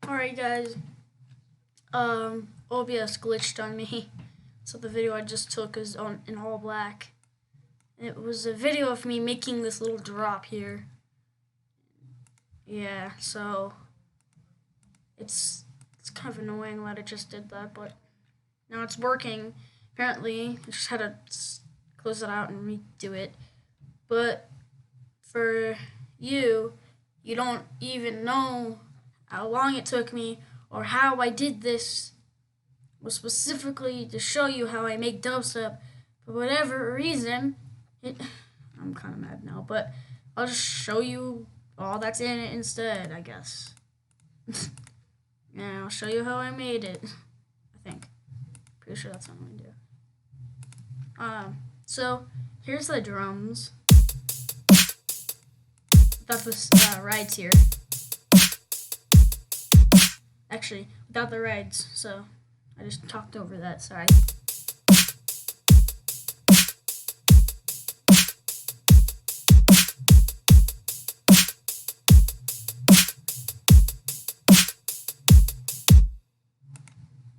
Alright guys, OBS glitched on me, so the video I just took is in all black. It was a video of me making this little drop here. Yeah, so it's kind of annoying that it just did that, but now it's working. Apparently, I just had to close it out and redo it. But for you don't even know how long it took me or how I did this. Was specifically to show you how I make dubstep. For whatever reason, I'm kind of mad now, but I'll just show you all that's in it instead, I guess. Yeah, I'll show you how I made it. I think. Pretty sure that's what I'm gonna do. So here's the drums. Without the rides here. Actually, without the rides, so I just talked over that, sorry.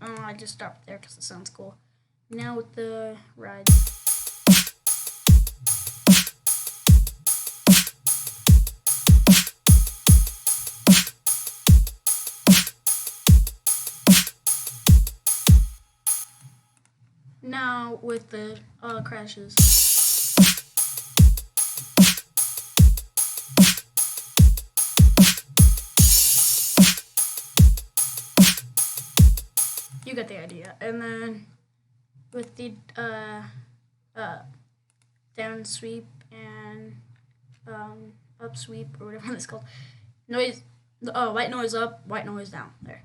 I just stopped there because it sounds cool. Now with the rides. Now with the crashes. You get the idea. And then with the down sweep and up sweep or whatever it's called. Noise, white noise up, white noise down. There.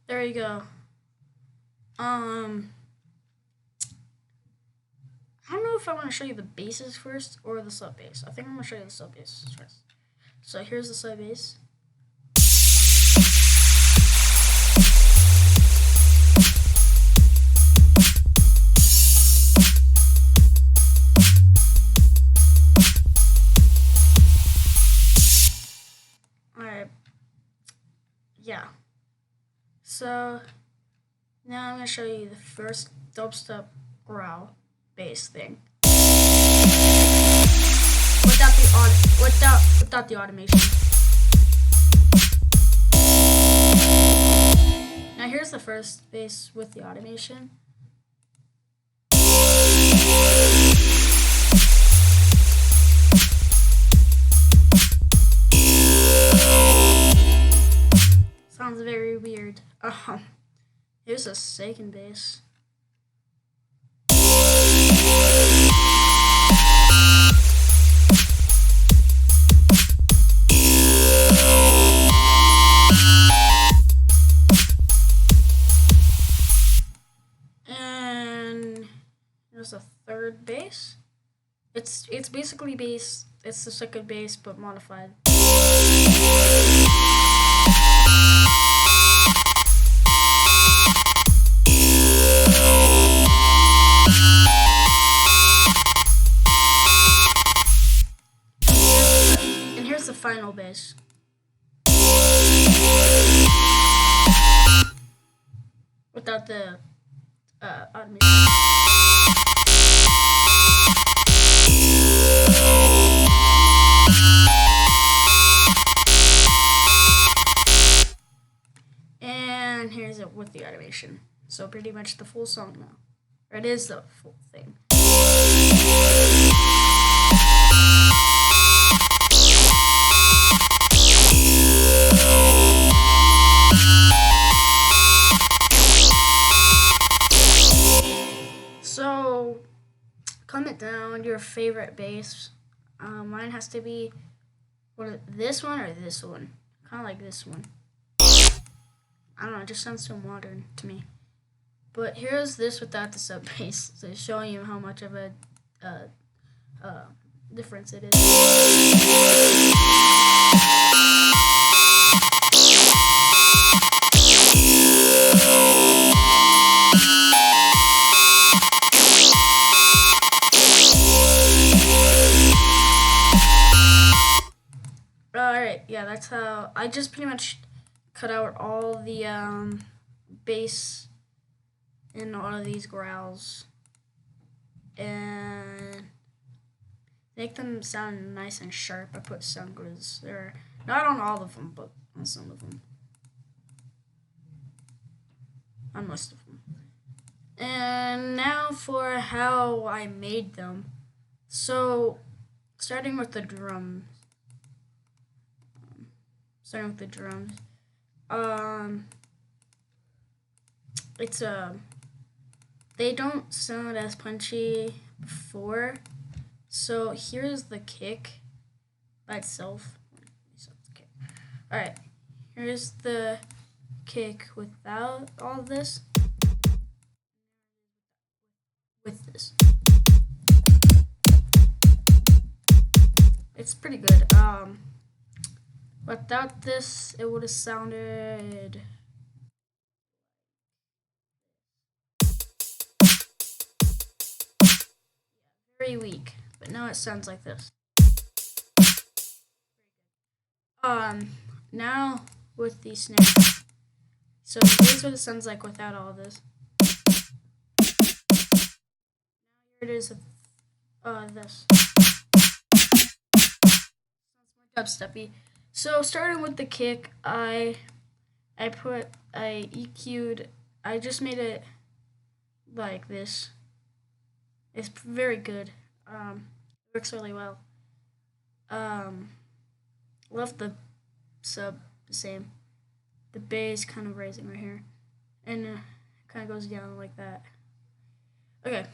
There you go. I don't know if I want to show you the basses first or the sub bass. I think I'm going to show you the sub bass first. So here's the sub bass. Alright. Yeah. So now I'm going to show you the first dubstep growl bass thing. Without the automation. Now here's the first bass with the automation. Sounds very weird. Here's a second bass. And there's a third bass. It's basically bass. It's the second bass but modified. The final bass. Without the automation. And here's it with the automation. So pretty much the full song now. Or it is the full thing. So, comment down your favorite bass. Mine has to be this one or this one. Kind of like this one. I don't know, it just sounds so modern to me. But here's this without the sub bass, so showing you how much of a difference it is. I just pretty much cut out all the bass in all of these growls and make them sound nice and sharp. I put sound grids there, not on all of them, but on some of them, on most of them. And now for how I made them. So, starting with the drums. It's they don't sound as punchy before. So here's the kick by itself. Alright, here's the kick without all this. With this. It's pretty good. Without this, it would have sounded very weak, but now it sounds like this. Now with the snare. So here's what it sounds like without all of this. Now here it is with this. Sounds more dubsteppy. So starting with the kick, I EQ'd. I just made it like this. It's very good. It works really well. Left the sub the same. The bass kind of rising right here, and it kind of goes down like that. Okay.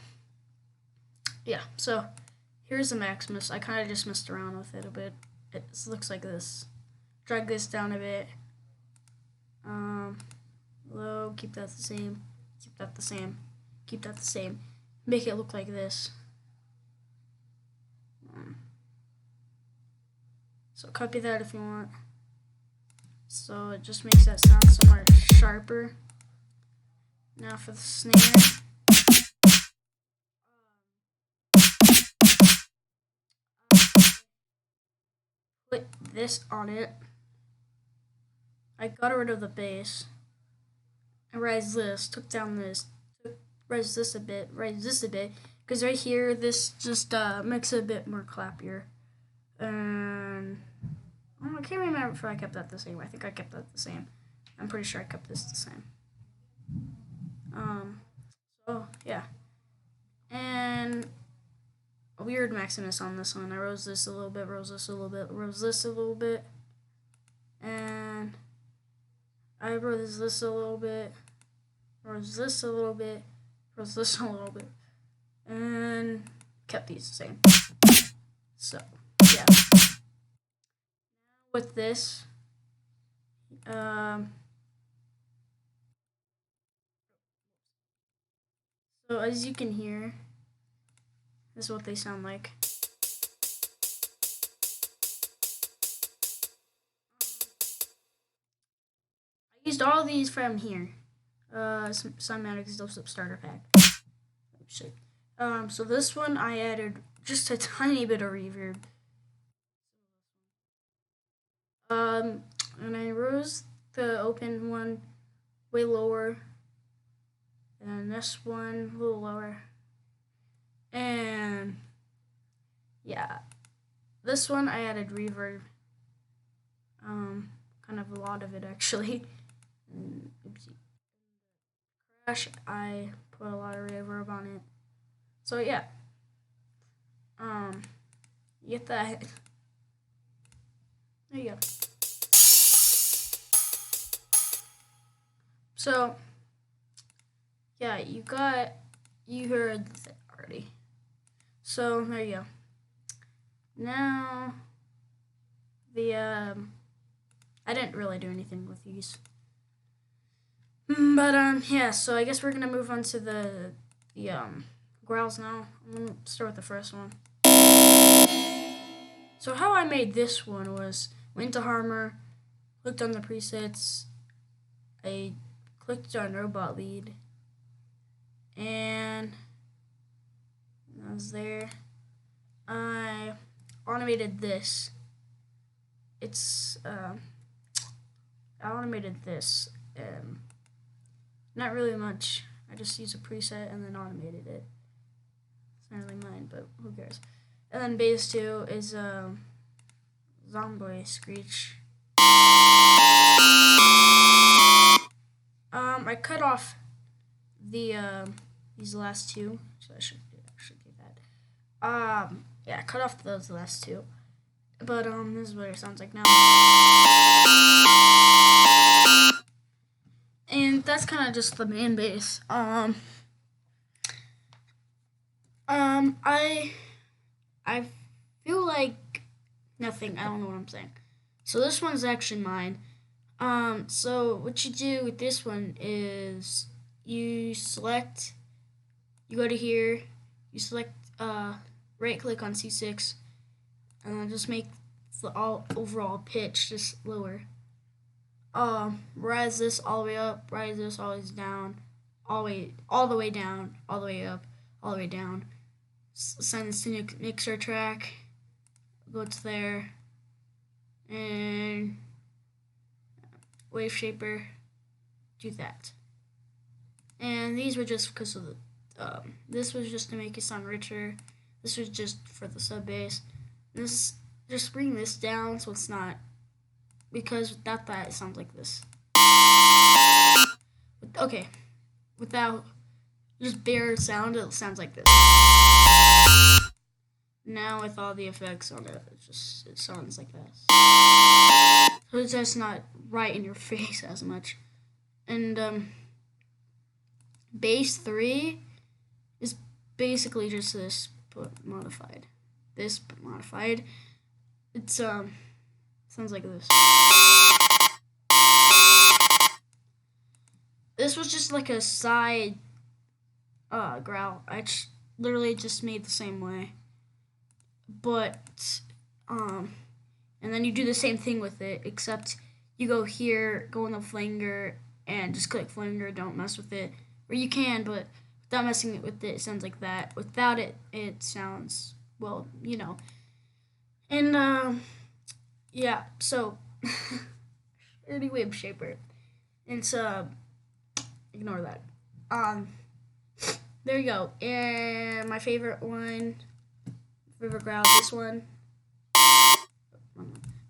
Yeah. So here's the Maximus. I kind of just messed around with it a bit. It looks like this. Drag this down a bit. Low. Keep that the same. Keep that the same. Keep that the same. Make it look like this. So copy that if you want. So it just makes that sound somewhat sharper. Now for the snare. Put this on it. I got rid of the bass. I raised this, took down this, raised this a bit, because right here this just makes it a bit more clappier. And I can't remember if I kept that the same. I think I kept that the same. I'm pretty sure I kept this the same. So yeah. And a weird Maximus on this one. I rose this a little bit, rose this a little bit, rose this a little bit. And I rose this a little bit, rose this a little bit, rose this a little bit. And kept these the same. So yeah. With this, so as you can hear, this is what they sound like. I used all these from here. Cymatics dubstep starter pack. Shit. So this one I added just a tiny bit of reverb. And I rose the open one way lower, and this one a little lower. And yeah, this one I added reverb. Kind of a lot of it actually. Oopsie. Crash, I put a lot of reverb on it. So yeah. You get that. There you go. So yeah, you heard that already. So there you go. Now the I didn't really do anything with these. But yeah, so I guess we're gonna move on to the growls now. I'm gonna start with the first one. So how I made this one was went to Harmor, looked on the presets, I clicked on robot lead, and I was there. I automated this. It's I automated this. Not really much. I just used a preset and then automated it. It's not really mine, but who cares? And then bass 2 is zombie screech. I cut off the these last two, so I should do that. Yeah, I cut off those last two. But this is what it sounds like now. And that's kind of just the main bass. I feel like nothing. I don't know what I'm saying. So this one's actually mine. So what you do with this one is you go to here, you select right click on C6, and then just make the overall pitch just lower. Rise this all the way up, rise this always down, all the way down, all the way up, all the way down. Assign this to new mixer track. Go to there, and wave shaper, do that. And these were just because of the this was just to make it sound richer. This was just for the sub bass. This, just bring this down so it's not, because without that it sounds like this. Okay, without just bare sound, it sounds like this. Now with all the effects on it, it sounds like this. So it's just not right in your face as much. And bass 3 is basically just this but modified. This but modified. It's sounds like this. This was just like a side growl. I literally just made the same way. But and then you do the same thing with it, except you go here, go in the flanger, and just click flanger, don't mess with it. Or you can, but without messing with it, it sounds like that. Without it, it sounds, well, you know. And, yeah, so, dirty wave shaper. And so, ignore that. There you go. And my favorite one, favorite growl, this one.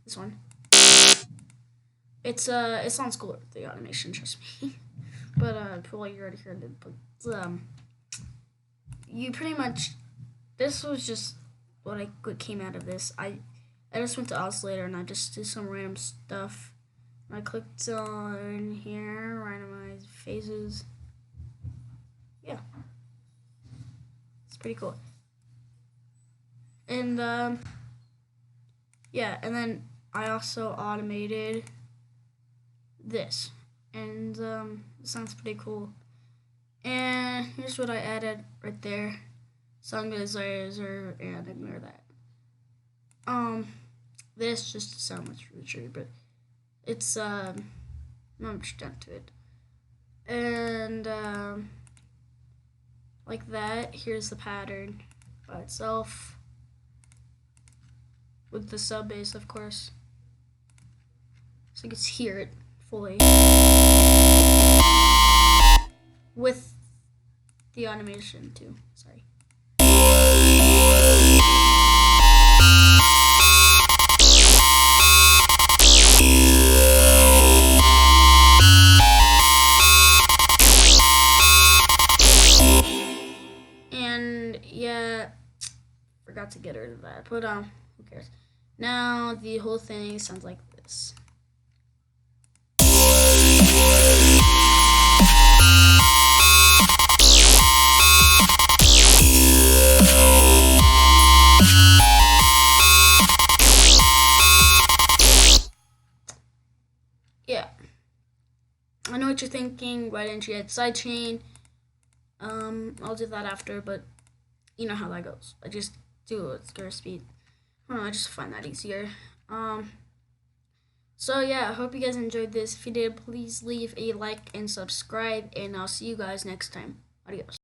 This one. It sounds cooler with the automation, trust me. But probably you already heard it. But you pretty much, this was just what came out of this. I just went to oscillator and I just did some random stuff. I clicked on here, randomize phases. Yeah, it's pretty cool. And yeah, and then I also automated this, and it sounds pretty cool. And here's what I added right there: song visualizer, and ignore that. This just to sound much richer, but it's not much done to it. And like that. Here's the pattern by itself, with the sub bass, of course, so you can hear it fully with the automation too. Sorry. And yeah, forgot to get rid of that, but who cares? Now the whole thing sounds like this. Yeah, I know what you're thinking. Why didn't you add sidechain? I'll do that after, but you know how that goes. I just do it square speed. I just find that easier. So yeah, I hope you guys enjoyed this. If you did, please leave a like and subscribe, and I'll see you guys next time. Adios.